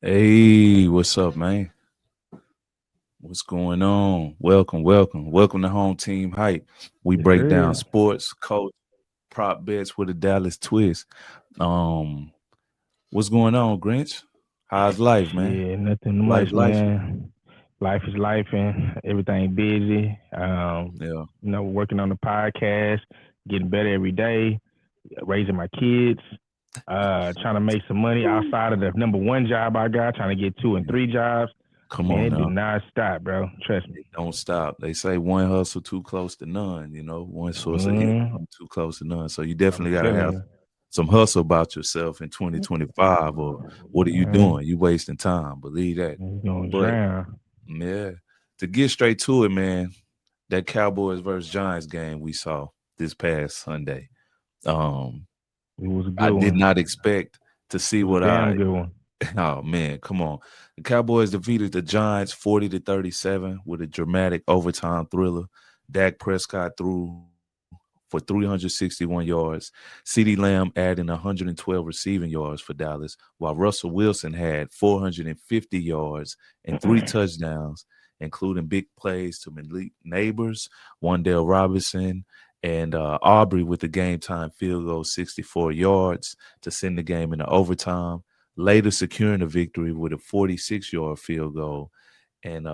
Hey, what's up, man? What's going on? Welcome to Home Team Hype. We Yes, break down sir. sports, coach, prop bets with a Dallas twist. Um, what's going on, Grinch? How's life, man? Shit, nothing Life, much, life. man. Life is life and everything busy. Yeah. Working on the podcast, getting better every day, raising my kids, trying to make some money outside of the number one job I got, trying to get two and Yeah. three jobs. Come Man, on it do now. not stop, bro. Trust me. It don't stop. They say one hustle too close to none, one source of Mm, income too close to none. So you I'm definitely gotta telling have you. some hustle about yourself in 2025, or what are you Man, doing? You wasting time. Believe that. you gonna But drown. yeah, to get straight to it, man, that Cowboys versus Giants game we saw this past Sunday. Um, It was a I good did one. not expect to see It was a what damn I. good one. Oh man, come on! The Cowboys defeated the Giants 40-37 with a dramatic overtime thriller. Dak Prescott threw for 361 yards. CeeDee Lamb adding 112 receiving yards for Dallas, while Russell Wilson had 450 yards and three touchdowns, including big plays to Malik Neighbors, Wandale Robinson, and Aubrey with the game time field goal, 64 yards to send the game into overtime, later securing the victory with a 46-yard field goal. And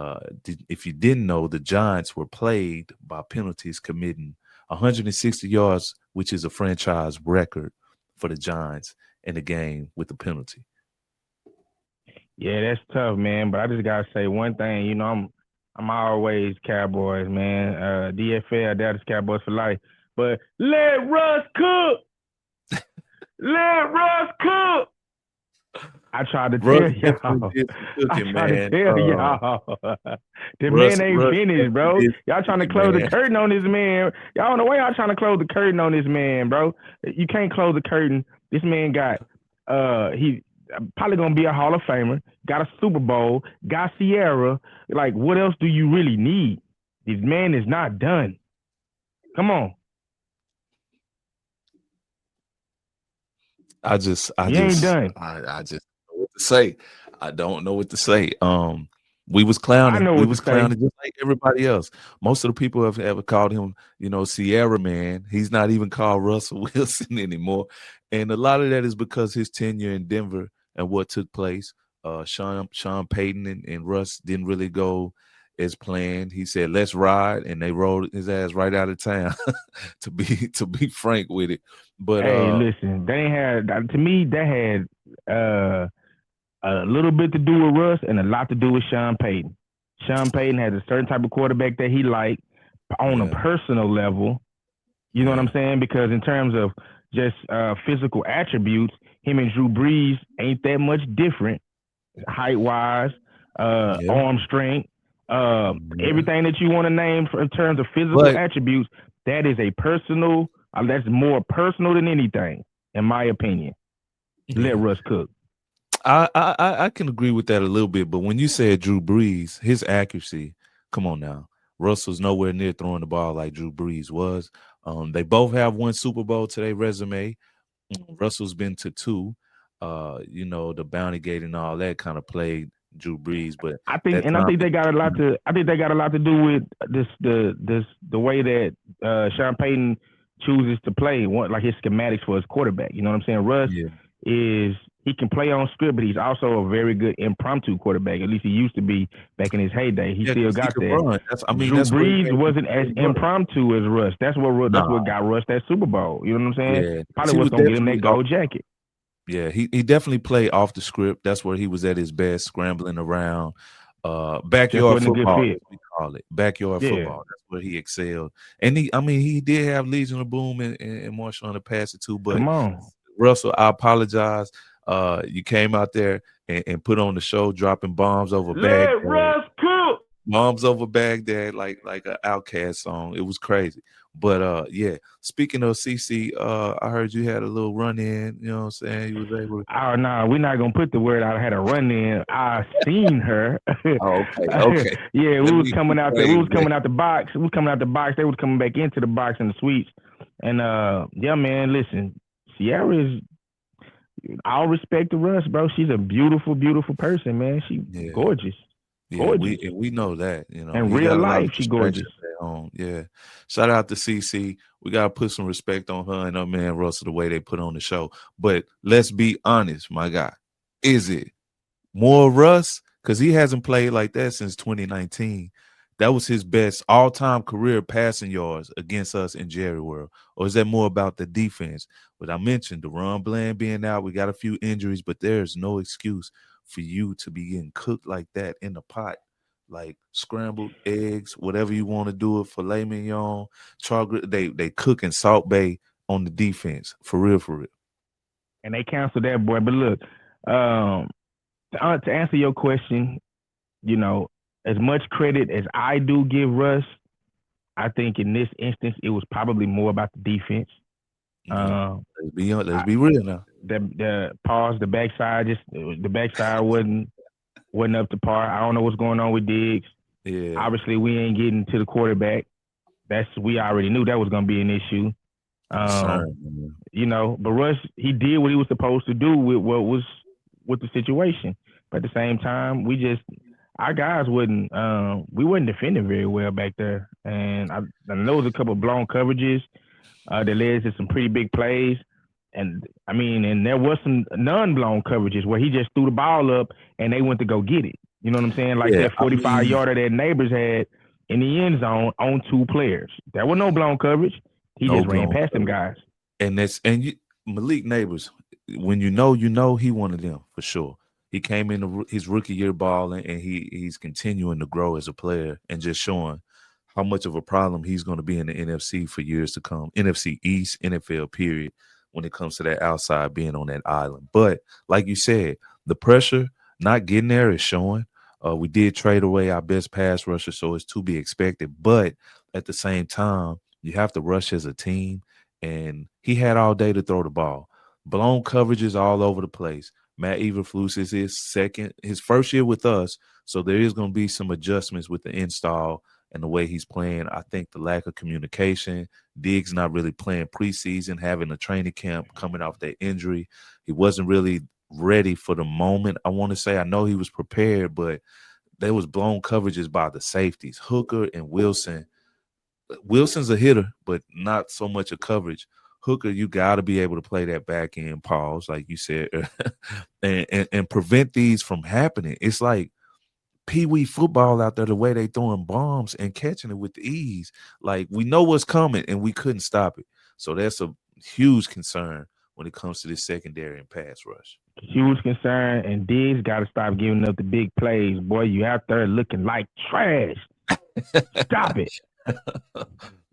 if you didn't know, the Giants were played by penalties, committing 160 yards, which is a franchise record for the Giants in the game with the penalty. Yeah, that's tough, man. But I just gotta say one thing. I'm always Cowboys, man. DFL, Dallas Cowboys for life. But let Russ cook. Let Russ cook. I tried to Russ tell definitely y'all. did some I cooking, tried to man. tell y'all. The Russ man ain't Russ finished, definitely bro. did Y'all some trying to cooking, close the man. curtain on this man. Y'all know why y'all trying to close the curtain on this man, bro. You can't close the curtain. This man got he probably gonna be a Hall of Famer, got a Super Bowl, got Sierra. Like, what else do you really need? This man is not done. Come on. I just, I He ain't just, done. I just don't know what to say. I don't know what to say. I know We what to was say. clowning just like everybody else. Most of the people have ever called him, Sierra Man. He's not even called Russell Wilson anymore, and a lot of that is because his tenure in Denver and what took place. Sean Payton and Russ didn't really go as planned. He said, "Let's ride," and they rolled his ass right out of town. To be frank with it, but Hey, listen, they had to me that had a little bit to do with Russ and a lot to do with Sean Payton. Sean Payton has a certain type of quarterback that he liked on a yeah, personal level. You know what I'm yeah, saying? Because in terms of just physical attributes, him and Drew Brees ain't that much different, height wise, yeah, arm strength, yeah. everything that you want to name in terms of physical But attributes. That is a personal. That's more personal than anything, in my opinion. Let yeah, Russ cook. I can agree with that a little bit. But when you said Drew Brees, his accuracy, come on now, Russell's nowhere near throwing the ball like Drew Brees was. They both have one Super Bowl to their resume. Russell's been to two. The Bounty Gate and all that kind of played Drew Brees, but that I time, think they got a lot to. I think they got a lot to do with the way that Sean Payton chooses to play. Like his schematics for his quarterback. You know what I'm saying? Russ yeah, is he can play on script, but he's also a very good impromptu quarterback. At least he used to be back in his heyday. He yeah, still because he got could that. run. Drew That's what he Brees gave him wasn't as to run. impromptu as Russ. That's what Nah, got Russ that Super Bowl. You know what I'm saying? yeah, 'cause Probably he what's was gonna get him definitely that gold jacket. Yeah, he definitely played off the script. That's where he was at his best, scrambling around. Just Backyard wasn't a good football, fit. as we call it. Backyard Yeah. football. That's where he excelled. And he did have Legion of Boom and Marshall on the pass it too. But Come on. Russell, I apologize. You came out there and put on the show, dropping bombs over Let Baghdad. Russ cook. Moms Over Baghdad, like an Outcast song. It was crazy. But yeah. Speaking of CC, I heard you had a little run in. You know what I'm saying? You was able to. Oh no, we're not gonna put the word out. I had a run in. I seen her. Oh, okay, okay. Yeah, we Let was me coming out there. We was rephrase that. coming out the box. We was coming out the box. They was coming back into the box in the suites. And yeah, man, listen, Sierra is All respect to Russ, bro. She's a beautiful, beautiful person, man. She Yeah. gorgeous, Yeah, gorgeous. we know that. In He real got a lot life, of she gorgeous. distractions at home. Yeah. Shout out to CC. We gotta put some respect on her and her man Russell the way they put on the show. But let's be honest, my guy. Is it more Russ? Because he hasn't played like that since 2019. That was his best all-time career passing yards against us in Jerry World. Or is that more about the defense? But I mentioned Deron Bland being out. We got a few injuries, but there's no excuse for you to be getting cooked like that in the pot. Like scrambled eggs, whatever you want to do it, filet mignon, chocolate. They cook in Salt Bay on the defense. For real, for real. And they canceled that boy. But look, um, to answer your question, you know, as much credit as I do give Russ, I think in this instance it was probably more about the defense. Yeah. Um, Let's I, be real now. the pause, the backside wasn't up to par. I don't know what's going on with Diggs. Yeah. Obviously, we ain't getting to the quarterback. We already knew that was gonna be an issue. Um, Concern, man. but Russ, he did what he was supposed to do with what was with the situation. But at the same time, our guys wouldn't we wasn't defending very well back there. And I know there was a couple of blown coverages that led to some pretty big plays. And I mean, and there was some non-blown coverages where he just threw the ball up and they went to go get it. You know what I'm saying? Like Yeah, that I 45 mean, yarder that Neighbors had in the end zone on two players. There was no blown coverage. He no just ran blown past them coverage. guys. Malik Neighbors, when he one of them for sure. He came in his rookie year balling, and he's continuing to grow as a player and just showing how much of a problem he's going to be in the NFC for years to come. NFC East, NFL period, when it comes to that outside being on that island. But like you said, the pressure not getting there is showing. We did trade away our best pass rusher, so it's to be expected. But at the same time, you have to rush as a team, and he had all day to throw the ball. Blown coverages all over the place. Matt Eberflus is his first year with us, so there is going to be some adjustments with the install and the way he's playing. I think the lack of communication, Diggs not really playing preseason, having a training camp coming off that injury. He wasn't really ready for the moment. I want to say I know he was prepared, but there was blown coverages by the safeties, Hooker and Wilson. Wilson's a hitter, but not so much a coverage. Hooker, you got to be able to play that back end pause, like you said, and prevent these from happening. It's like pee-wee football out there, the way they throwing bombs and catching it with ease. Like we know what's coming, and we couldn't stop it. So that's a huge concern when it comes to this secondary and pass rush. Huge concern, and Diggs got to stop giving up the big plays. Boy, you out there looking like trash. Stop it.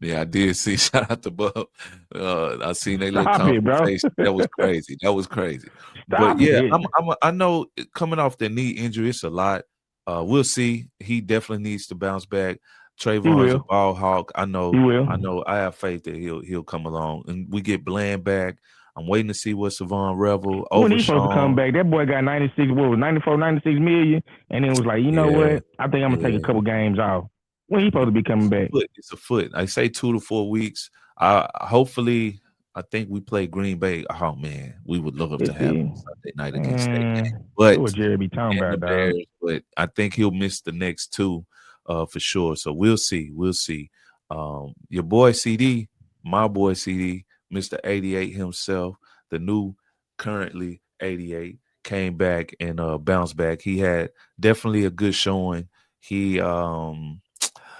Yeah, I did see. Shout out to Bub. I seen their little Stop it, bro. confrontation. That was crazy. That was crazy. But Stop yeah, it. I know coming off the knee injury, it's a lot. We'll see. He definitely needs to bounce back. He Trayvon's a will. ball hawk. He will. I know. I have faith that he'll come along, and we get Bland back. I'm waiting to see what Savon Revel When over he supposed to come Sean. back, that boy got 96, what was 94, 96 million, and then was like, you know Yeah, what? I think I'm gonna take a yeah. couple games off. When he supposed to be coming back? It's a foot. I say 2 to 4 weeks. Hopefully, I think we play Green Bay. Oh man, we would love to have him See, Sunday night against that game. man, that's But what Jerry be talking and the about, dog. Bears, but I think he'll miss the next two, for sure. So we'll see. We'll see. Your boy CD, my boy CD, Mr. 88 himself, the new currently 88, came back and bounced back. He had definitely a good showing. He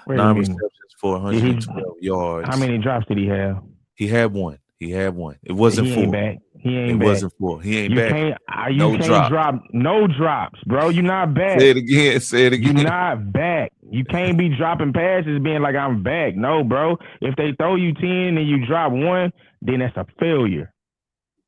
Wait a 9 minute. receptions for Did he? 112 How yards. many drops did he have? He had one. He had one. It wasn't He ain't 4. back. He It ain't back. wasn't 4. He ain't You back. can't. You No can't drop. drop no drops, bro. You not back. Say it again. Say it You again. not back. You can't be dropping passes being like I'm back. No, bro. If they throw you 10 and you drop one, then that's a failure.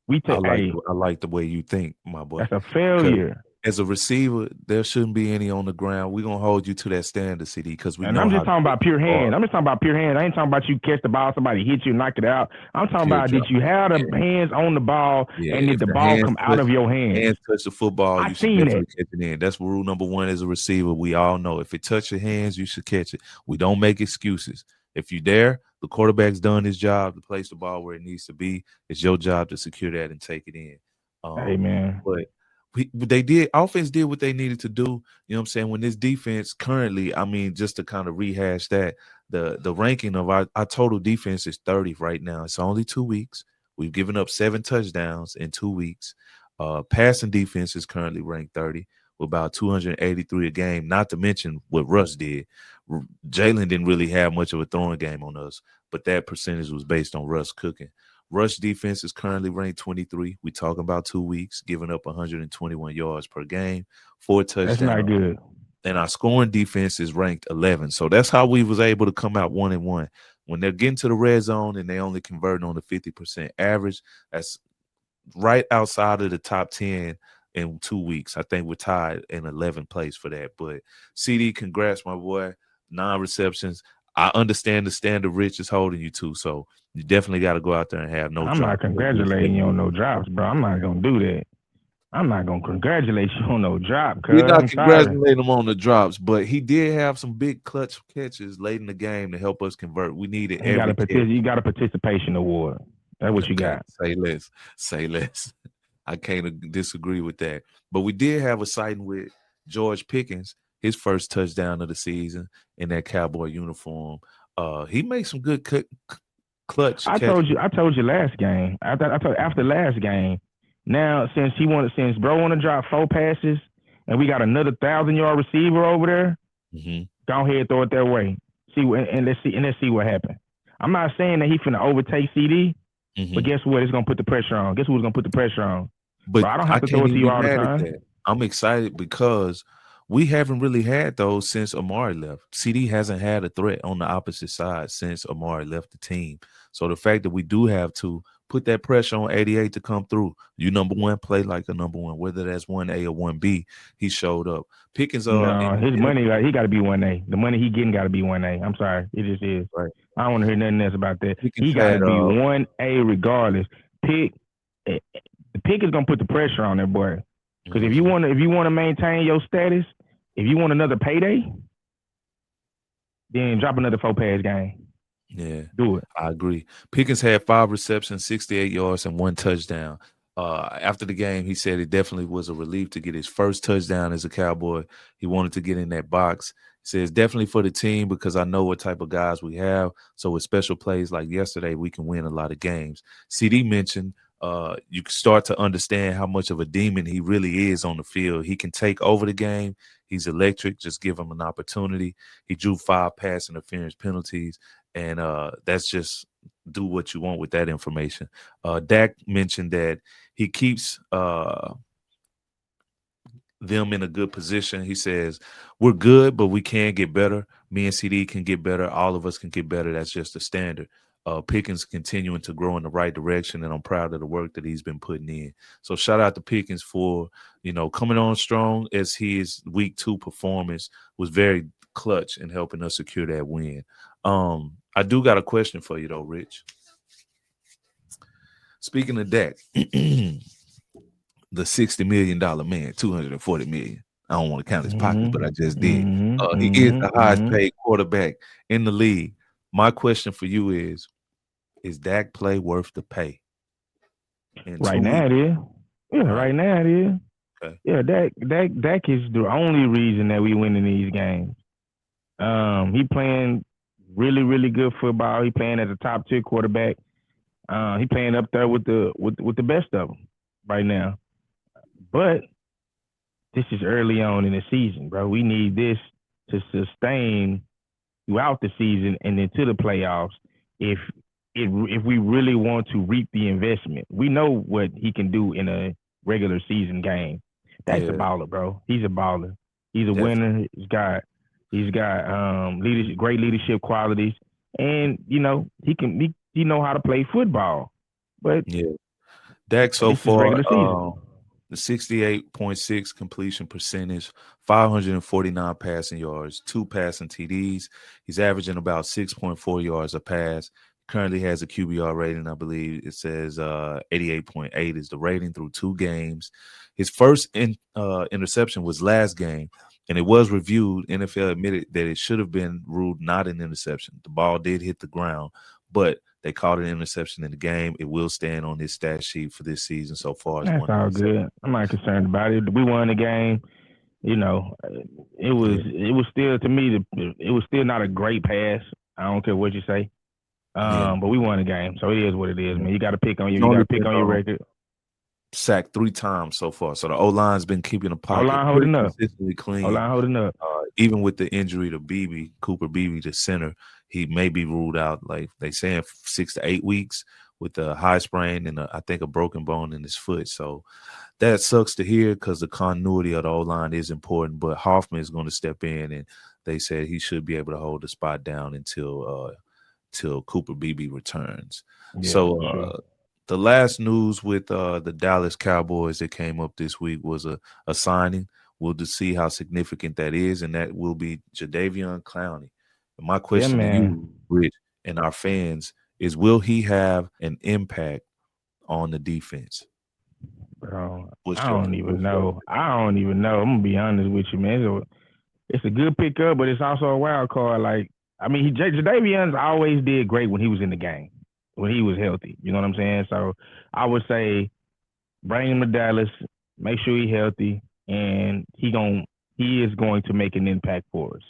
We take hey, I like the way you think, my boy. that's a Because failure. as a receiver, there shouldn't be any on the ground. We're gonna hold you to that standard, CD, because we And know I'm how just talking great about pure you are. hands. I'm just talking about pure hands. I ain't talking about you catch the ball, somebody hit you, knock it out. I'm talking Pure about did drop. you have Yeah, the hands on the ball yeah. and did If the the ball come out of your hands? hands touch the football, I you should seen it. definitely catch it in. That's rule number one as a receiver. We all know if it touch your hands, you should catch it. We don't make excuses. If you're there, the quarterback's done his job to place the ball where it needs to be. It's your job to secure that and take it in. Amen. But they did offense did what they needed to do. You know what I'm saying? When this defense currently, I mean, just to kind of rehash that, the ranking of our total defense is 30th right now. It's only 2 weeks. We've given up 7 touchdowns in 2 weeks. Passing defense is currently ranked 30 with about 283 a game, not to mention what Russ did. Jalen didn't really have much of a throwing game on us, but that percentage was based on Russ cooking. Rush defense is currently ranked 23. We talking about 2 weeks, giving up 121 yards per game, 4 That's not touchdowns, good. and our scoring defense is ranked 11. So that's how we was able to come out 1-1. When they're getting to the red zone and they only converting on the 50% average, that's right outside of the top 10 in 2 weeks. I think we're tied in 11th place for that. But CD, congrats, my boy. 9 receptions. I understand the standard Rich is holding you to, so you definitely got to go out there and have no I'm not drops. congratulating you on no drops, bro. I'm not gonna do that. I'm not gonna congratulate you on no drop, cuz We're not I'm sorry. congratulating him on the drops, but he did have some big clutch catches late in the game to help us convert. We needed You got every catch. you got a participation award. That's what you Okay, got. say less. Say less. I can't disagree with that. But we did have a sighting with George Pickens, his first touchdown of the season in that Cowboy uniform. He made some good clutch catches. I told you last game. I told after last game. Now since bro wanna drop 4 passes and we got another 1,000-yard receiver over there, Mm-hmm. go ahead throw it their way. Let's see what happens. I'm not saying that he finna overtake CD, but Mm-hmm. guess what? It's gonna put the pressure on. Guess who's gonna put the pressure on? Bro, But I don't have I to throw can't it to even you be all the mad at time. that. I'm excited because we haven't really had those since Amari left. CD hasn't had a threat on the opposite side since Amari left the team. So the fact that we do have to put that pressure on 88 to come through. You number one, play like a number one, whether that's 1A or 1B. He showed up. Pickens No, his money he got to be 1A. The money he getting got to be 1A. I'm sorry, it just is. right. I don't want to hear nothing else about that. Pickens He got to had be 1A regardless. Pick the pick is gonna put the pressure on that boy. Because if you mhm. want to maintain your status, if you want another payday, then drop another 4 pass game. Yeah, Do it. I agree. Pickens had 5 receptions, 68 yards, and 1 touchdown. After the game, he said it definitely was a relief to get his first touchdown as a Cowboy. He wanted to get in that box. He says definitely for the team because I know what type of guys we have. So with special plays like yesterday, we can win a lot of games. CD mentioned you can start to understand how much of a demon he really is on the field. He can take over the game. He's electric. Just give him an opportunity. He drew 5 pass interference penalties. And that's just do what you want with that information. Dak mentioned that he keeps them in a good position. He says, we're good, but we can get better. Me and CD can get better. All of us can get better. That's just the standard. Pickens continuing to grow in the right direction, and I'm proud of the work that he's been putting in. So shout out to Pickens for, coming on strong as his week 2 performance was very clutch in helping us secure that win. I do got a question for you though, Rich. Speaking of Dak, the $60 million man, $240 million. I don't want to count his pockets, but I just did. He is the highest paid quarterback in the league. My question for you is Dak play worth the pay? In Right 2 weeks. now it is. Yeah, Right. right now it is. Okay. Yeah, Dak is the only reason that we winning these games. He playing really, really good football. He playing as a top tier quarterback. He playing up there with the best of them right now. But this is early on in the season, bro. We need this to sustain throughout the season and into the playoffs. If if we really want to reap the investment, we know what he can do in a regular season game. That's a Yeah, baller, bro. He's a baller. He's a definitely. winner. He's got leadership, great leadership qualities, and he know how to play football. But Yeah. Dak so this is far, regular season. the 68.6 completion percentage, 549 passing yards, 2 passing TDs. He's averaging about 6.4 yards a pass. Currently has a QBR rating, I believe it says 88.8 is the rating through 2 games. His first interception was last game, and it was reviewed. NFL admitted that it should have been ruled not an interception. The ball did hit the ground, but They called an interception in the game. It will stand on this stat sheet for this season so far as That's all 187. good. I'm not concerned about it. We won the game. You know, Yeah, it was still to me it was still not a great pass. I don't care what you say. yeah, But we won the game, so it is what it is, yeah. man. You got to pick on He's you. You got only to pick been on your record. sacked 3 times so far. So the O line's been keeping the O pocket line pretty holding up. consistently O clean. line holding up. Even with the injury to Cooper Beebe, the center, he may be ruled out. Like they saying 6 to 8 weeks with a high sprain and I think a broken bone in his foot. So that sucks to hear because the continuity of the O line is important. But Hoffman is going to step in, and they said he should be able to hold the spot down until till Cooper Beebe returns. Yeah, So for sure. the last news with the Dallas Cowboys that came up this week was a signing. We'll just see how significant that is, and that will be Jadeveon Clowney. And my Yeah, question to man. you, Rich, and our fans is: will he have an impact on the defense? Bro, What's I your don't even what's your know. I don't even know. I'm gonna be honest with you, man. It's a good pickup, but it's also a wild card. Like, I mean, Jadavion always did great when he was in the game, when he was healthy. You know what I'm saying? So I would say bring him to Dallas, make sure he's healthy, and he is going to make an impact for us.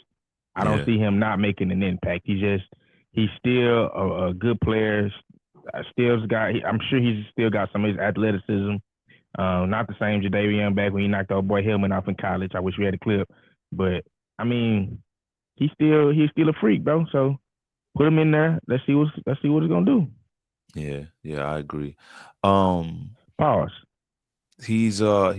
I don't yeah see him not making an impact. He's still a good player. I'm sure he's still got some of his athleticism. Not the same Jadavion back when he knocked our boy Hillman off in college. I wish we had a clip, but I mean, he's still a freak, bro. So put him in there. Let's see what it's gonna do. yeah I agree. Um, Pause. he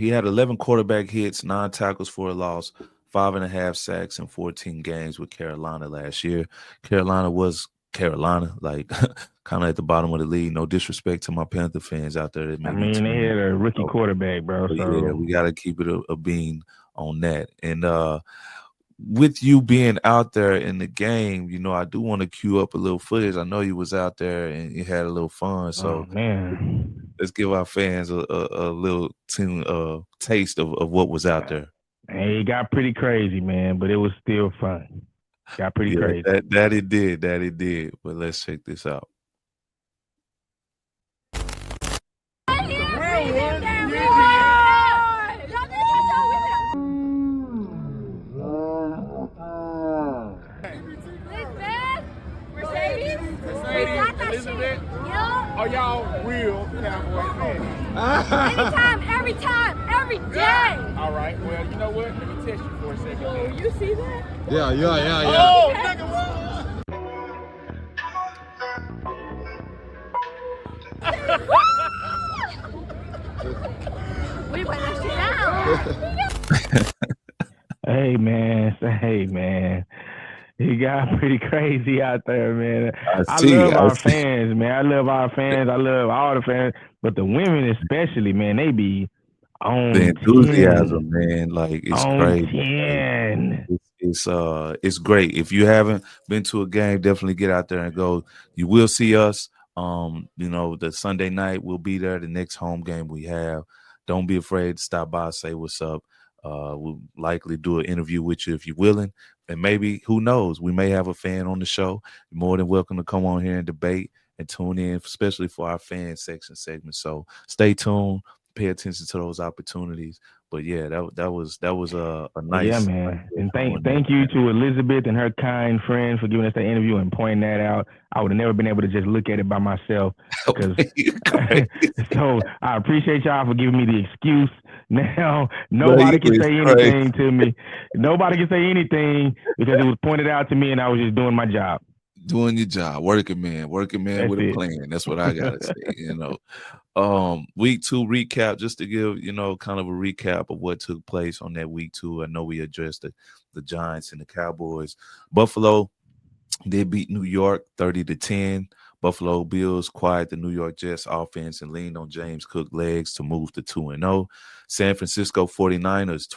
had 11 quarterback hits, 9 tackles for a loss, 5.5 sacks in 14 games with Carolina last year. Carolina was Carolina, like kind of at the bottom of the league. No disrespect to my Panther fans out there that I may be mean, they tuning had a rookie in. quarterback, bro. But yeah, So we got to keep it a bean on that. And with you being out there in the game, I do want to cue up a little footage. I know you was out there and you had a little fun. oh So man. let's give our fans a little taste of what was out there. Hey, it got pretty crazy, man, but it was still fun. Got pretty Yeah, crazy. that it did. But let's check this out. Elizabeth, are y'all real Cowboy fans? Anytime, every time, every day. All right, well, you know what? Let me test you for a second. Oh, you see that? Yeah. Oh, nigga, we went that shit down. Hey man. It got pretty crazy out there, man. I I see. love I our see. fans, man. I love our fans. I love all the fans, but the women especially, man, they be The on enthusiasm, 10. man, like it's On crazy. Like 10. it's great. If you haven't been to a game, definitely get out there and go. You will see us. The Sunday night we'll be there. The next home game we have. Don't be afraid to stop by, say what's up. We'll likely do an interview with you if you're willing. And maybe, who knows, we may have a fan on the show. You're more than welcome to come on here and debate and tune in, especially for our fan section segment. So stay tuned, pay attention to those opportunities. But yeah, that was a Yeah, nice man. little And fun thank you to Elizabeth and her kind friend for giving us that interview and pointing that out. I would have never been able to just look at it by myself because Crazy. so I appreciate y'all for giving me the excuse. Now Bro, you nobody can is say crazy. anything to me. Nobody can say anything because it was pointed out to me and I was just doing my job. Doing your job, working man That's with a it. plan. That's what I gotta say. Week 2 recap, just to give kind of a recap of what took place on that week 2. I know we addressed the Giants and the Cowboys. Buffalo did beat New York 30-10. Buffalo Bills quiet the New York Jets offense and leaned on James Cook legs to move to 2-0. San Francisco 49ers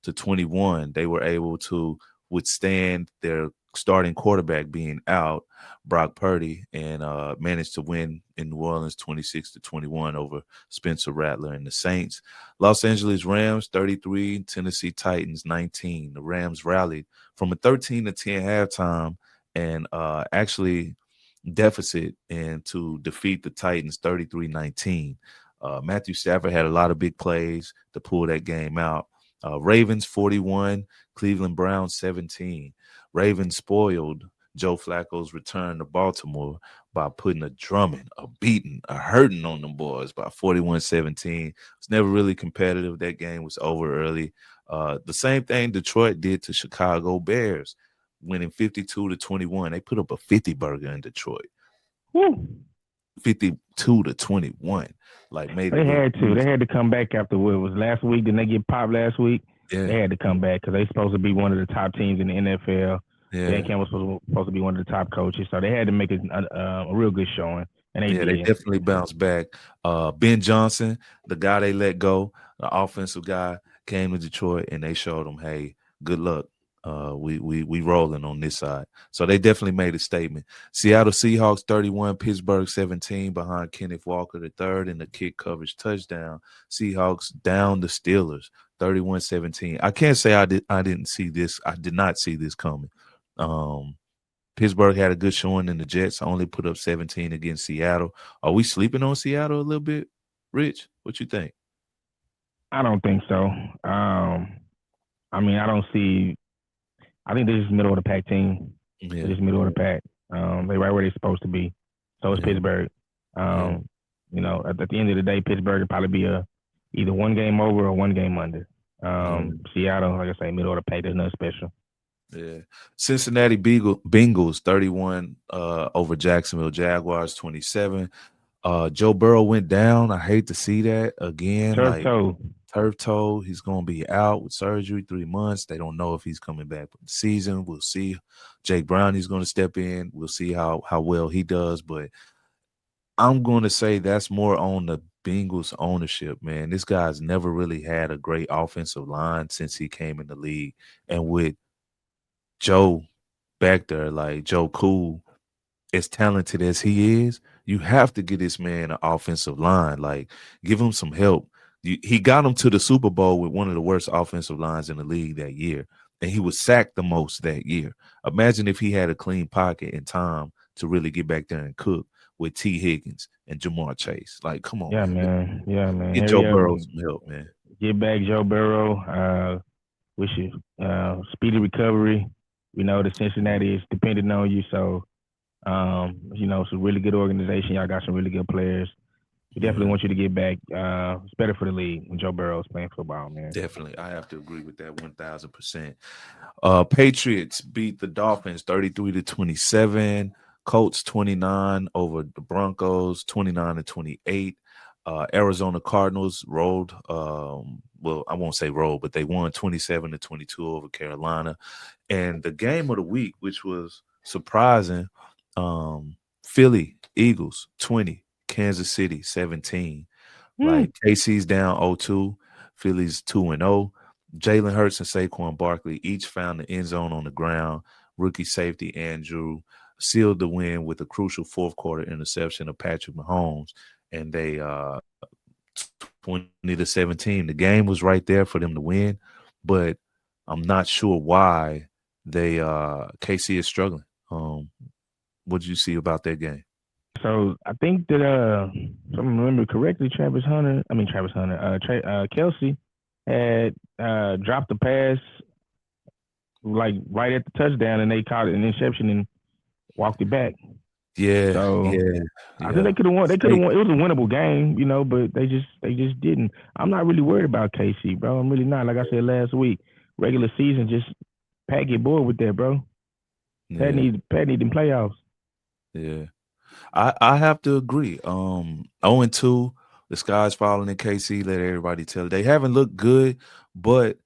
26-21. They were able to withstand their starting quarterback being out, Brock Purdy, and managed to win in New Orleans 26-21 over Spencer Rattler and the Saints. Los Angeles Rams 33, Tennessee Titans 19. The Rams rallied from a 13-10 halftime and actually deficit and to defeat the Titans 33-19. Matthew Stafford had a lot of big plays to pull that game out. Ravens 41, Cleveland Browns 17. Ravens spoiled Joe Flacco's return to Baltimore by putting a drumming, a beating, a hurting on them boys by 41-17. It's never really competitive. That game was over early. The same thing Detroit did to Chicago Bears, winning 52-21. They put up a 50 burger in Detroit. Woo. 52-21. Like made it They look had to. easy. They had to come back after what was last week. Didn't they get popped last week? Yeah. They had to come back because they supposed to be one of the top teams in the NFL. Yeah. Dan Campbell was supposed to be one of the top coaches, so they had to make a real good showing, and they did. They definitely bounced back. Ben Johnson, the guy they let go, the offensive guy, came to Detroit and they showed him, hey, good luck. We rolling on this side. So they definitely made a statement. Seattle Seahawks 31, Pittsburgh 17 behind Kenneth Walker the third in the kick coverage touchdown. Seahawks down the Steelers 31-17. I can't say I didn't see this. I did not see this coming. Pittsburgh had a good showing in the Jets. Only put up 17 against Seattle. Are we sleeping on Seattle a little bit? Rich, what you think? I don't think so. I mean, I don't see. I think they're just middle of the pack team. Yeah. They're just middle of the pack. They're right where they're supposed to be. So is Pittsburgh. You know, at the end of the day, Pittsburgh would probably be either one game over or one game under. Seattle, like I say, middle of the pack. There's nothing special. Yeah. Cincinnati Bengals 31 over Jacksonville Jaguars 27. Joe Burrow went down. I hate to see that again. Turf toe. He's going to be out with surgery 3 months. They don't know if he's coming back for the season. We'll see. Jake Browning's going to step in. We'll see how well he does. But I'm going to say that's more on the Bengals ownership, man. This guy's never really had a great offensive line since he came in the league. And with Joe back there, like Joe Cool, as talented as he is, you have to get this man an offensive line. Like, give him some help. He got him to the Super Bowl with one of the worst offensive lines in the league that year, and he was sacked the most that year. Imagine if he had a clean pocket and time to really get back there and cook with T. Higgins and Jamar Chase. Like, come on, man. Yeah, man. Get Joe Burrow some help, man. Get back Joe Burrow. Wish you speedy recovery. You know, the Cincinnati is dependent on you, so you know, it's a really good organization. Y'all got some really good players. We definitely want you to get back. It's better for the league when Joe Burrow is playing football, man. Definitely. I have to agree with that 1,000%. Patriots beat the Dolphins 33-27. Colts 29 over the Broncos 29-28. Arizona Cardinals rolled. Well, I won't say rolled, but they won 27-22 over Carolina. And the game of the week, which was surprising, Philly Eagles 20, Kansas City 17. Like KC's down 0-2, Philly's 2-0. Jalen Hurts and Saquon Barkley each found the end zone on the ground. Rookie safety Andrew sealed the win with a crucial fourth quarter interception of Patrick Mahomes, and they 20-17. The game was right there for them to win, but I'm not sure why they KC is struggling. What did you see about that game? So I think that if I remember correctly, Kelsey had dropped the pass like right at the touchdown, and they caught an interception and walked it back. Yeah, so, yeah. I think they could have won. They could have won. It was a winnable game, you know, but they just didn't. I'm not really worried about KC, bro. I'm really not. Like I said last week, regular season, just Pat get bored with that, bro. Pat need them playoffs. Yeah. I have to agree. 0-2, the sky's falling in KC. Let everybody tell it. They haven't looked good, but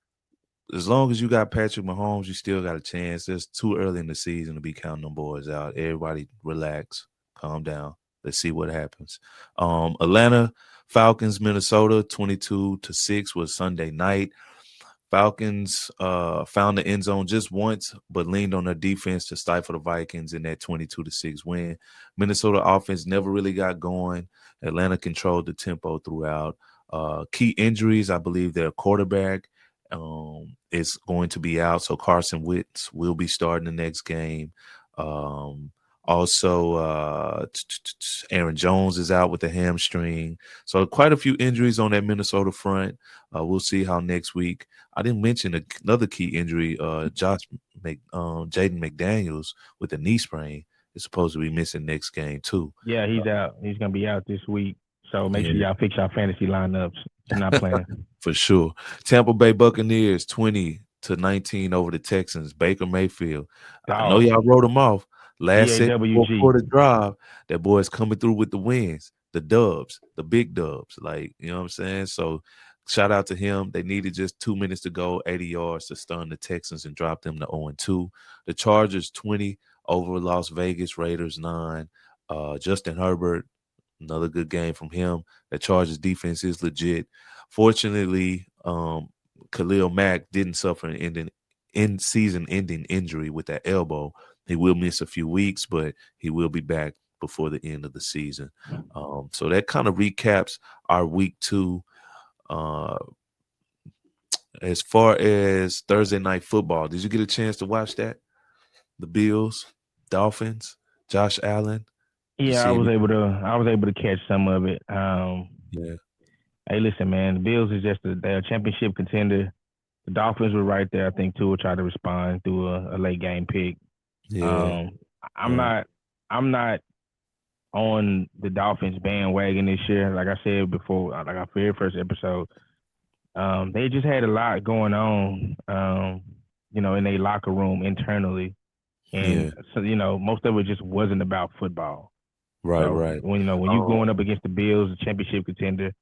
as long as you got Patrick Mahomes, you still got a chance. It's too early in the season to be counting them boys out. Everybody relax, calm down. Let's see what happens. Atlanta Falcons, Minnesota, 22-6 was Sunday night. Falcons found the end zone just once, but leaned on their defense to stifle the Vikings in that 22-6 win. Minnesota offense never really got going. Atlanta controlled the tempo throughout. Key injuries, I believe their quarterback is going to be out, so Carson Wentz will be starting the next game. Also, Aaron Jones is out with a hamstring. So quite a few injuries on that Minnesota front. We'll see how next week. I didn't mention another key injury. Jaden McDaniels with a knee sprain is supposed to be missing next game too. Yeah, he's out. He's gonna be out this week. So make sure Yeah. y'all fix our fantasy lineups. He's not playing. For sure. Tampa Bay Buccaneers 20-19 over the Texans. Baker Mayfield. I know Dog. y'all wrote him off. Last second fourth BAWG. quarter drive, that boy's coming through with the wins, the dubs, the big dubs. Like, you know what I'm saying? So shout out to him. They needed just 2 minutes to go, 80 yards to stun the Texans and drop them to 0-2. The Chargers 20 over Las Vegas Raiders 9. Justin Herbert, another good game from him. The Chargers defense is legit. Fortunately, Khalil Mack didn't suffer an season-ending injury with that elbow. He will miss a few weeks, but he will be back before the end of the season. So that kind of recaps our week 2. As far as Thursday night football, did you get a chance to watch that? The Bills, Dolphins, Josh Allen. Yeah, I was able to catch some of it. Yeah. Hey, listen, man, the Bills is just they're a championship contender. The Dolphins were right there. I think Tua will try to respond through a late game pick. Yeah. I'm not on the Dolphins bandwagon this year. Like I said before, like our very first episode, they just had a lot going on, in their locker room internally, and so most of it just wasn't about football. Right, so right. when you're going up against the Bills, the championship contender,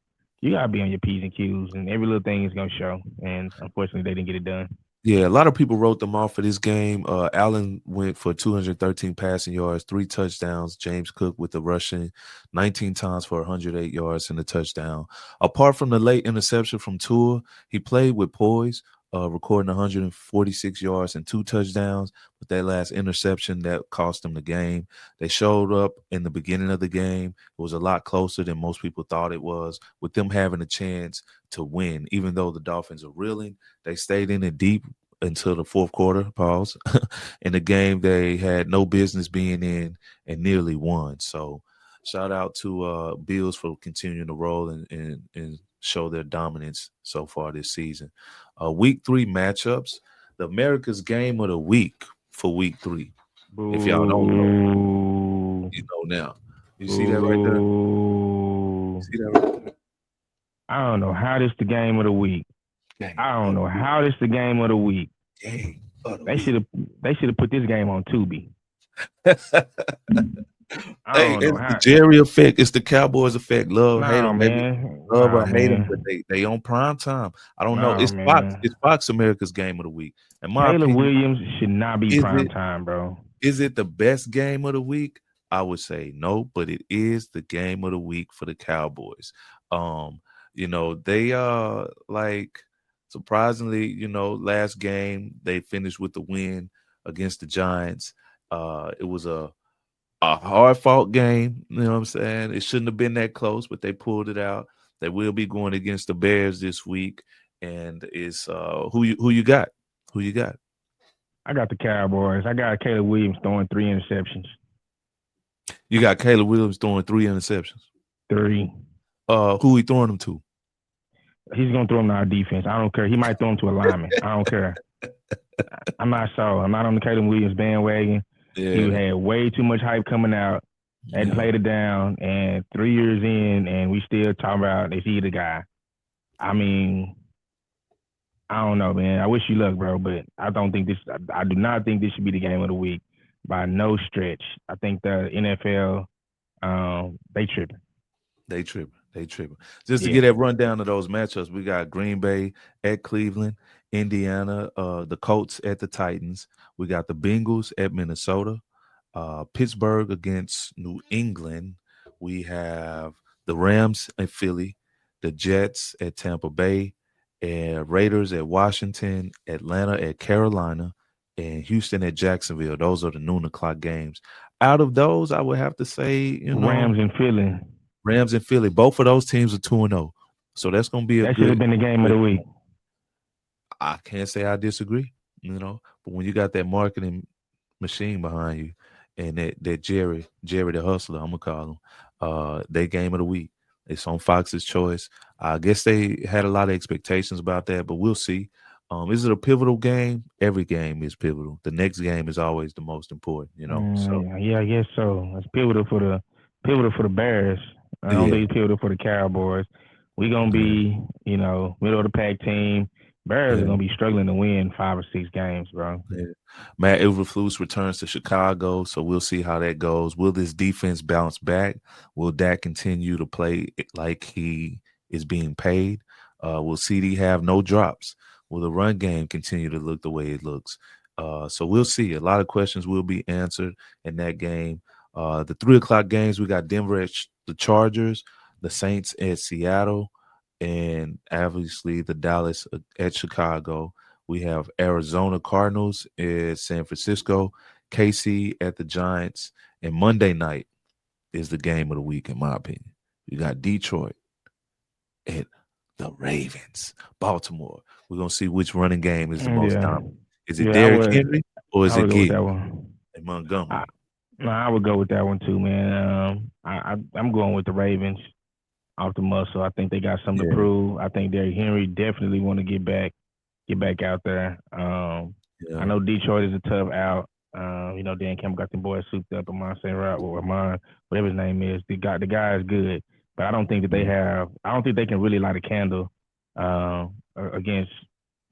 you gotta be on your P's and Q's, and every little thing is gonna show. And unfortunately, they didn't get it done. Yeah, a lot of people wrote them off for this game. Allen went for 213 passing yards, 3 touchdowns. James Cook with the rushing 19 times for 108 yards and a touchdown. Apart from the late interception from Tua, he played with poise, recording 146 yards and 2 touchdowns. But that last interception, that cost him the game. They showed up in the beginning of the game. It was a lot closer than most people thought it was, with them having a chance to win. Even though the Dolphins are reeling, they stayed in it deep until the fourth quarter, pause, in the game they had no business being in and nearly won. So shout out to Bills for continuing to roll and show their dominance so far this season. Week 3 matchups, the America's Game of the Week for week 3. Boo. If y'all don't know, you know now. You see that right there? You see that right there? I don't know how this the game of the week. I don't know how this the game of the week. They should have put this game on Tubi. Hey, it's the Jerry effect. It's the Cowboys effect. Hate them, man. Love or hate them, but they on prime time. I don't know. It's man. Fox. It's Fox America's Game of the Week. In my Caleb opinion, Williams should not be prime time, bro. Is it the best game of the week? I would say no, but it is the game of the week for the Cowboys. They like surprisingly, last game they finished with the win against the Giants. It was a hard fought game. You know what I'm saying? It shouldn't have been that close, but they pulled it out. They will be going against the Bears this week, and it's who you got? Who you got? I got the Cowboys. I got Caleb Williams throwing 3 interceptions. You got Caleb Williams throwing 3 interceptions. 3. Who he throwing them to? He's gonna throw them to our defense. I don't care. He might throw them to a lineman. I don't care. I'm not on the Caleb Williams bandwagon. Yeah. He had way too much hype coming out and played it down. And 3 years in, and we still talking about is he the guy? I mean, I don't know, man. I wish you luck, bro, but I don't think this. I do not think this should be the game of the week by no stretch. I think the NFL, they tripping. They tripping. Just to get that rundown of those matchups, we got Green Bay at Cleveland, Indiana, the Colts at the Titans. We got the Bengals at Minnesota, Pittsburgh against New England. We have the Rams at Philly, the Jets at Tampa Bay, and Raiders at Washington, Atlanta at Carolina, and Houston at Jacksonville. Those are the noon o'clock games. Out of those, I would have to say, Rams and Philly. Rams and Philly. Both of those teams are 2-0. So that's going to be that should have been the game of the week. I can't say I disagree, but when you got that marketing machine behind you, and that Jerry the Hustler, I'm gonna call him, they game of the week. It's on Fox's Choice. I guess they had a lot of expectations about that, but we'll see. Is it a pivotal game? Every game is pivotal. The next game is always the most important, So Yeah, I guess so. It's pivotal for the Bears. I don't yeah, think it's pivotal for the Cowboys. We gonna yeah, be, middle of the pack team. Bears are yeah. gonna be struggling to win 5 or 6 games, bro. Yeah. Matt Eberflus returns to Chicago, so we'll see how that goes. Will this defense bounce back? Will Dak continue to play like he is being paid? Will CD have no drops? Will the run game continue to look the way it looks? So we'll see. A lot of questions will be answered in that game. The 3 o'clock games, we got Denver at the Chargers, the Saints at Seattle, and obviously the Dallas at Chicago. We have Arizona Cardinals at San Francisco, KC at the Giants, and Monday night is the game of the week, in my opinion. You got Detroit at the Ravens, Baltimore. We're gonna see which running game is the most Yeah, dominant. Is it yeah, Derrick Henry or I is would it go with Gibbs that one. and I, Montgomery? no, I would go with that one too, man. I'm going with the Ravens off the muscle. I think they got something to Yeah, prove. I think Derrick Henry definitely want to get back out there. I yeah, know Detroit is a tough out. Dan Campbell got the boys souped up. Amon St. Rod, whatever his name is. The guy is good, but I don't think that they yeah. have. I don't think they can really light a candle against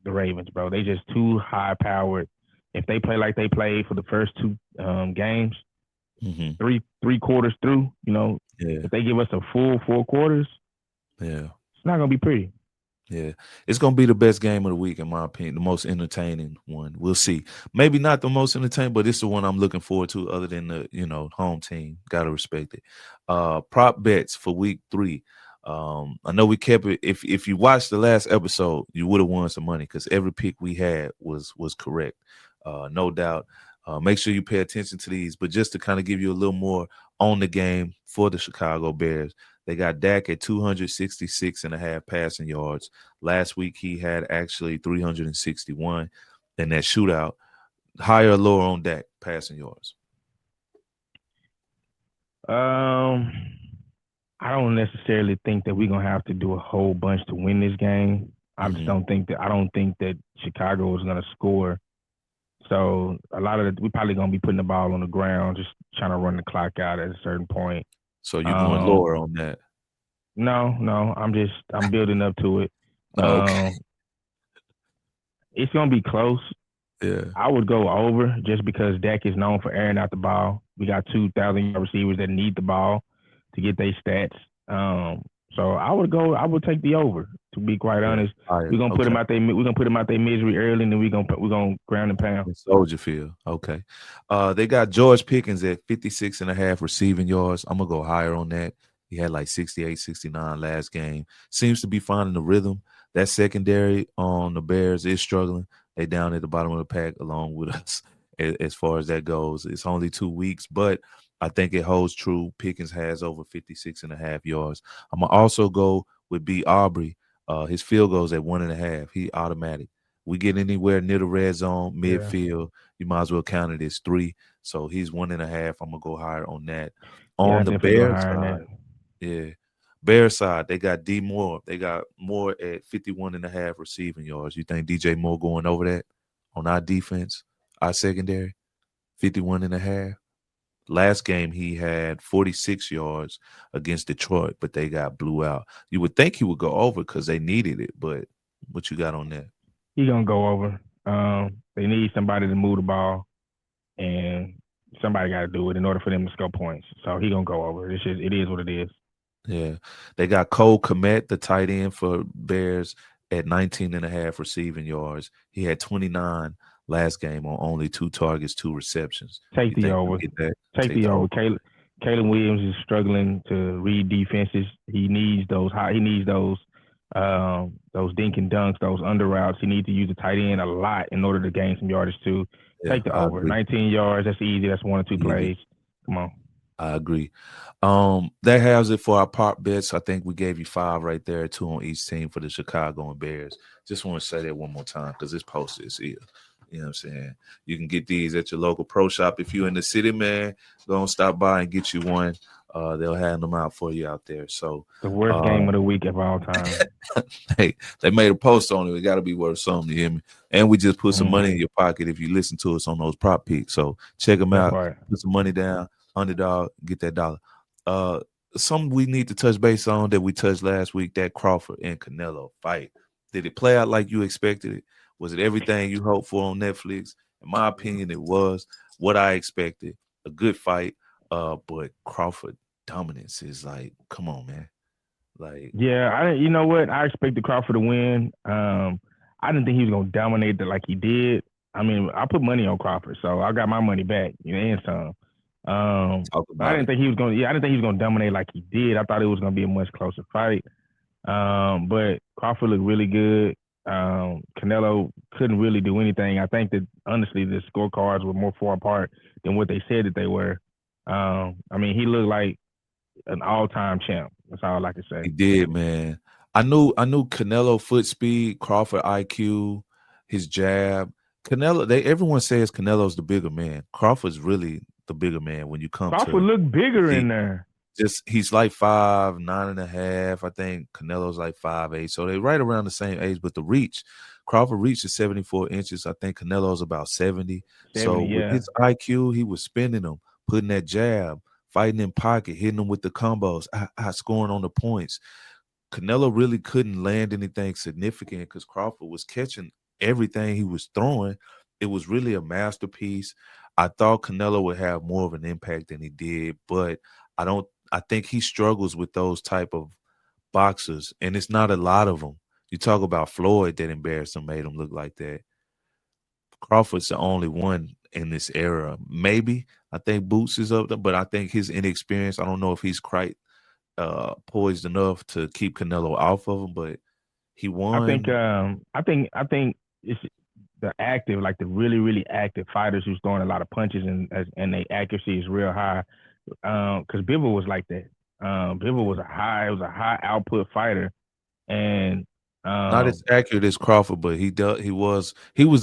the Ravens, bro. They just too high powered. If they play like they played for the first 2 games, Mm-hmm. three quarters through, Yeah, if they give us a full 4 quarters, yeah. it's not gonna be pretty. Yeah, it's gonna be the best game of the week, in my opinion. The most entertaining one. We'll see. Maybe not the most entertaining, but it's the one I'm looking forward to. Other than the home team, gotta respect it. Prop bets for week 3. I know we kept it. If you watched the last episode, you would have won some money because every pick we had was correct, no doubt. Make sure you pay attention to these. But just to kind of give you a little more on the game for the Chicago Bears. They got Dak at 266 and a half passing yards. Last week, he had actually 361 in that shootout. Higher or lower on Dak passing yards? Um, I don't necessarily think that we're gonna have to do a whole bunch to win this game. I just Mm-hmm. don't think that. I don't think that Chicago is gonna score. So a lot of we probably gonna be putting the ball on the ground, just trying to run the clock out at a certain point. So you're going Um, lower on that. no, I'm building up to it. Okay. Um, it's gonna be close. Yeah. I would go over just because Dak is known for airing out the ball. We got 2,000-yard receivers that need the ball to get their stats. So I would take the over. To be quite Yeah. honest, Higher. we're gonna put Okay. them out their misery early, and then we're gonna ground and pound. In Soldier Field. Okay. They got George Pickens at 56 and a half receiving yards. I'm going to go higher on that. He had like 68, 69 last game. Seems to be finding the rhythm. That secondary on the Bears is struggling. They down at the bottom of the pack along with us as far as that goes. It's only 2 weeks, but I think it holds true. Pickens has over 56 and a half yards. I'm going to also go with B. Aubrey. His field goals at 1.5. He automatic. We get anywhere near the red zone, Yeah, midfield, you might as well count it as 3. So he's 1.5. I'm gonna go higher on that. yeah, I On the definitely go Bears higher than side, that. yeah. Bears side, they got D Moore. They got Moore at 51.5 receiving yards. You think DJ Moore going over that on our defense, our secondary? 51.5. Last game he had 46 yards against Detroit, but they got blew out. You would think he would go over because they needed it, but what you got on that? He gonna go over. They need somebody to move the ball, and somebody got to do it in order for them to score points. So he gonna go over. It is what it is. Yeah. They got Cole Kmet, the tight end for Bears, at 19.5 receiving yards. He had 29 last game on only 2 targets, 2 receptions. Take You the think he'll over. get that? Take Take the the over. over. Caleb Williams is struggling to read defenses. He needs those high. He needs those dink and dunks, those under routes. He needs to use the tight end a lot in order to gain some yardage too. Yeah, Take the I over. agree. 19 yards. That's easy. That's 1 or 2 Easy. plays. Come on. I agree. That has it for our pop bets. I think we gave you 5 right there, 2 on each team for the Chicago and Bears. Just want to say that one more time because this post is here. You know what I'm saying? You can get these at your local pro shop. If you're in the city, man, go and stop by and get you one. They'll hand them out for you out there. So The worst game of the week of all time. hey, they made a post on it. It got to be worth something. You hear me? And we just put some money in your pocket if you listen to us on those prop picks. So check them That's out. right. Put some money down. Underdog, get that dollar. Something we need to touch base on that we touched last week, that Crawford and Canelo fight. Did it play out like you expected it? Was it everything you hoped for on Netflix? In my opinion, it was what I expected. A good fight. But Crawford dominance is like, come on, man. Like, Yeah, you know what? I expected Crawford to win. I didn't think he was gonna dominate it like he did. I mean, I put money on Crawford, so I got my money back, and some. talk But I about didn't it. think he was gonna. Yeah, I didn't think he was gonna dominate like he did. I thought it was gonna be a much closer fight. But Crawford looked really good. Canelo couldn't really do anything. I think that honestly, the scorecards were more far apart than what they said that they were. I mean, he looked like an all-time champ. That's all I can He say. did, man. I knew Canelo foot speed, Crawford IQ, his jab. Everyone says Canelo's the bigger man. Crawford's really the bigger man when you come Crawford to looked bigger in physique. there. Just he's like 5'9.5". I think Canelo's like 5'8". So they're right around the same age, but the reach, Crawford reach is 74 inches. I think Canelo's about 70. So 70, with yeah. his IQ, he was spinning them, putting that jab, fighting in pocket, hitting them with the combos, scoring on the points. Canelo really couldn't land anything significant because Crawford was catching everything he was throwing. It was really a masterpiece. I thought Canelo would have more of an impact than he did, but I don't. I think he struggles with those type of boxers, and it's not a lot of them. You talk about Floyd that embarrassed him, made him look like that. Crawford's the only one in this era. Maybe I think Boots is up there, but I think his inexperience. I don't know if he's quite poised enough to keep Canelo off of him, but he I think won. I think it's the active, like the really really active fighters who's throwing a lot of punches and their accuracy is real high. Because Bivol was like that. Bivol was a high output fighter, and Not as accurate as Crawford, but he was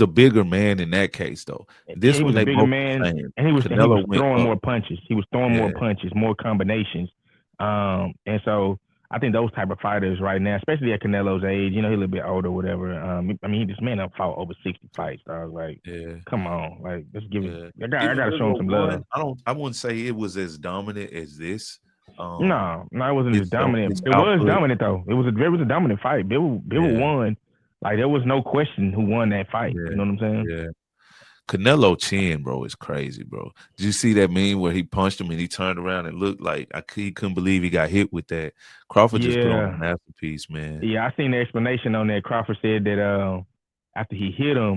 a bigger man in that case though. yeah, This he one was a they bigger both man, the same. and he was Canelo went throwing up. more punches. He was throwing more Yeah, punches, more combinations. And so I think those type of fighters right now, especially at Canelo's age, he's a little bit older, whatever. I mean, this man done fought over 60 fights. So I was like, yeah, come on, like let's give it. yeah. I Even gotta show him Bivol some love. won. I wouldn't say it was as dominant as this. No, it wasn't as dominant. His It was output. dominant though. It was a dominant fight. Bivol Yeah, won. Like there was no question who won that fight. yeah, You know what I'm saying? yeah. Canelo chin, bro, is crazy, bro. Did you see that meme where he punched him and he turned around and looked like he couldn't believe he got hit with that? Crawford just put on a Yeah, masterpiece, man. yeah. I seen the explanation on that. Crawford said that after he hit him,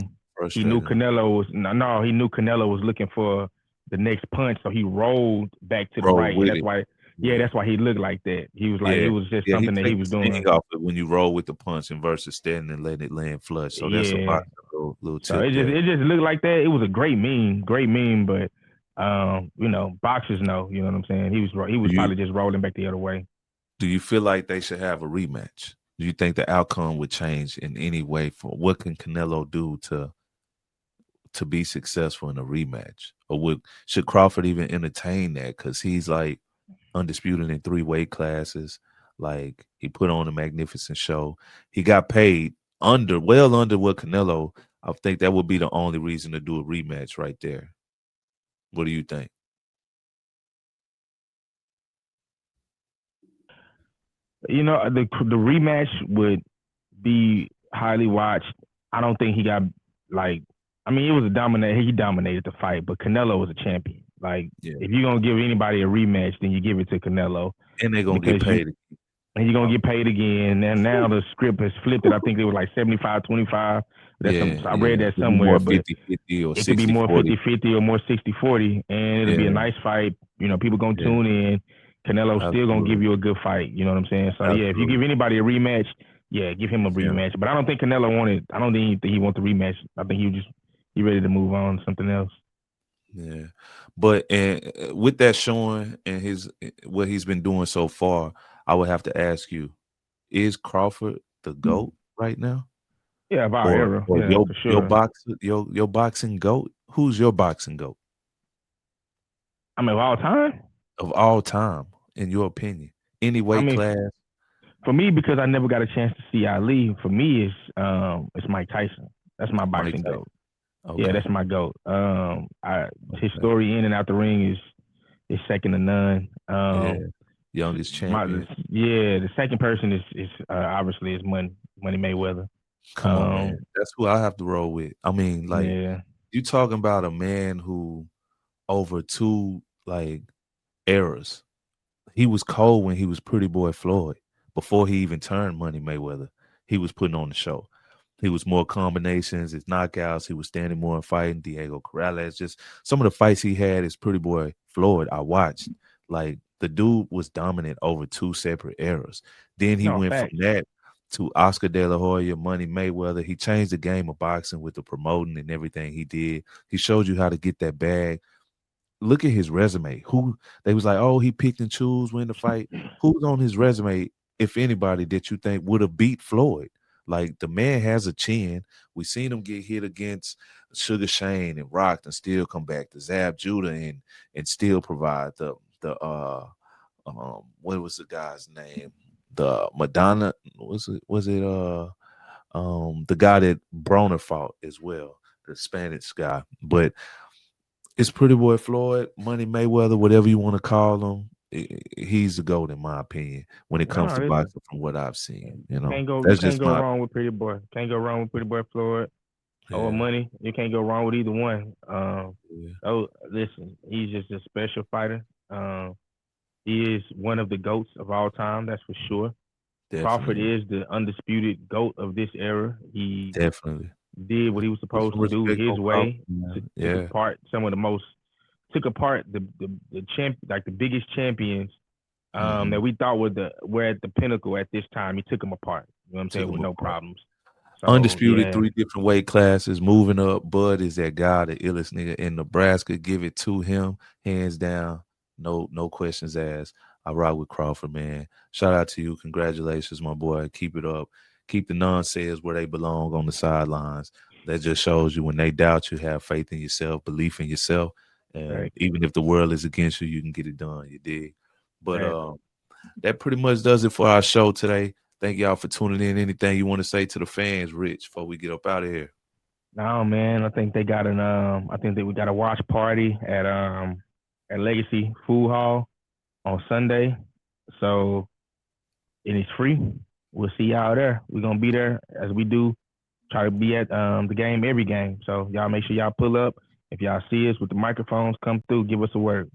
he knew Frustrating. Canelo was no. He knew Canelo was looking for the next punch, so he rolled back to the Roll right, and with that's it. why. Yeah, Yeah. that's why he looked like that. He was like it Yeah. was just Yeah. He something that he take was the sting doing. off it when you roll with the punch and versus standing and letting it land flush. So that's a Yeah, boxing little so tip there. it just looked like that. It was a great meme, but boxers know. You know what I'm saying? He was Do you probably just rolling back the other way. do you feel like they should have a rematch? Do you think the outcome would change in any way for what can Canelo do to be successful in a rematch? Or should Crawford even entertain that? Because he's like undisputed in 3 weight classes. Like he put on a magnificent show. He got paid well under what Canelo. I think that would be the only reason to do a rematch right there. What do you think? The rematch would be highly watched. I don't think he got like. I mean, it was a dominate. He dominated the fight, but Canelo was a champion. Like, Yeah. if you're gonna give anybody a rematch, then you give it to Canelo And they're gonna get because paid. you're gonna get paid again. And now the script has flipped it. I think it was like 75-25. Yeah, I read yeah. that It'd be somewhere, more but 50-50 or it could be more 60-40. 50-50 or more 60-40, and it'll be a Yeah, nice fight. People gonna yeah. tune in. Canelo's still gonna give Absolutely. you a good fight. You know what I'm saying? So yeah, if you Absolutely. give anybody a rematch, yeah, give him a Yeah. rematch. But I don't think Canelo wanted. I don't think he wants the rematch. I think he ready to move on to something else. Yeah. But and with that showing and what he's been doing so far, I would have to ask you, is Crawford the GOAT right now? Yeah, of our era. Or Yeah, for sure. your boxing GOAT? Who's your boxing GOAT I mean, of all time. of all time, in your opinion? Any I weight mean, class? for me, because I never got a chance to see Ali. For me, it's Mike Tyson. That's my Mike boxing Tyson. goat. Yeah, Okay. that's my goat. His Okay. story in and out the ring is second to none. Yeah. Youngest champion. The second person is obviously is Money Mayweather. Come on, man. That's who I have to roll with. I mean, like, Yeah, you talking about a man who over two like eras. He was cold when he was Pretty Boy Floyd. Before he even turned Money Mayweather, he was putting on the show. He was more combinations, his knockouts. He was standing more and fighting Diego Corrales. Just some of the fights he had as Pretty Boy Floyd, I watched. Like, the dude was dominant over two separate eras. Then he no went from facts. that to Oscar De La Hoya, Money Mayweather. He changed the game of boxing with the promoting and everything he did. He showed you how to get that bag. Look at his resume. Who they was like, oh, he picked and chose when to fight. Who's on his resume, if anybody, that you think would have beat Floyd? Like, the man has a chin. We seen him get hit against Sugar Shane and rocked and still come back to Zab Judah and still provide the what was the guy's name? The Madonna was it the guy that Broner fought as well, the Spanish guy. But it's Pretty Boy Floyd, Money Mayweather, whatever you want to call him. He's the GOAT in my opinion when it comes No, to listen, boxing. From what I've seen, you know, can't go you that's can't just go my wrong with Pretty Boy. Can't go wrong with Pretty Boy Floyd or yeah. Money. You can't go wrong with either one. Yeah, Oh, listen, he's just a special fighter. He is one of the goats of all time, that's for sure. Crawford definitely, is the undisputed GOAT of this era. He definitely. did what he was Put supposed some to do respect his on Crawford, way. man. Took Yeah, apart some of the most took apart the champ like the biggest champions that we thought were at the pinnacle at this time. He took them apart. You know what I'm took saying, him with no apart. problems. So Undisputed, yeah, 3 different weight classes, moving up. Bud is that guy, the illest nigga in Nebraska. Give it to him, hands down. No questions asked. I rock with Crawford, man. Shout out to you. Congratulations, my boy. Keep it up. Keep the nonsense where they belong on the sidelines. That just shows you when they doubt you, have faith in yourself, belief in yourself. And right, even if the world is against you, you can get it done. You dig? But right. that pretty much does it for our show today. Thank y'all for tuning in. Anything you want to say to the fans, Rich, before we get up out of here? No man, I think they got I think that we got a watch party at Legacy Food Hall on Sunday. So and it's free. We'll see y'all there. We're gonna be there as we do. Try to be at the game every game. So y'all make sure y'all pull up. If y'all see us with the microphones, come through, give us a word.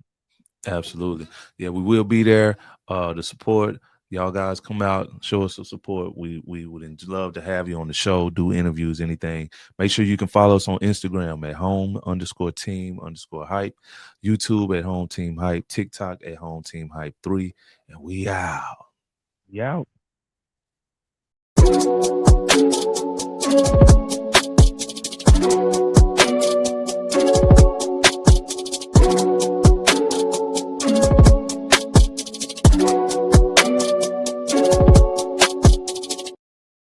Absolutely. Yeah, we will be there to support. Y'all guys come out, show us some support. We would love to have you on the show, do interviews, anything. Make sure you can follow us on Instagram at home_team_hype, YouTube at home team hype, TikTok at home team hype 3, and we out. Yeah.